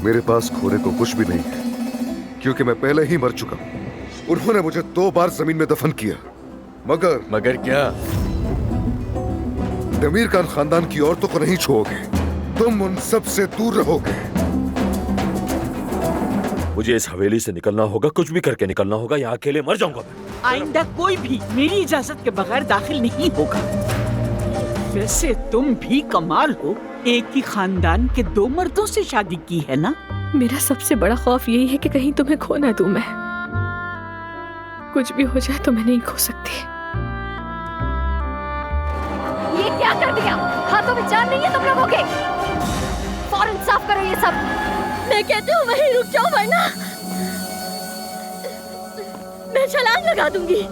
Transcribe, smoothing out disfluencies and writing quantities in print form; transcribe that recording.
मेरे पास खोने को कुछ भी नहीं है, क्योंकि मैं पहले ही मर चुका हूं। उन्होंने मुझे 2 बार जमीन में दफन किया, मगर क्या? दमीर खान खानदान की औरतों को नहीं छोड़ोगे, तुम उन सब से दूर रहोगे। मुझे इस हवेली से निकलना होगा, कुछ भी करके निकलना होगा, यहाँ अकेले मर जाऊंगा मैं। आइंदा कोई भी मेरी इजाजत के बगैर दाखिल नहीं होगा। वैसे तुम भी कमाल हो, एक ही खानदान के 2 मर्दों से शादी की है ना? मेरा सबसे बड़ा खौफ यही है कि कहीं तुम्हें खो ना दूं मैं। कुछ भी हो जाए तो मैं नहीं खो सकती। ये क्या कर दिया? हाथों में जान नहीं है तुम लोगों के? फौरन साफ करो ये सब। मैं कहती हूँ वहीं रुक जाओ, वरना मैं छलांग लगा दूंगी।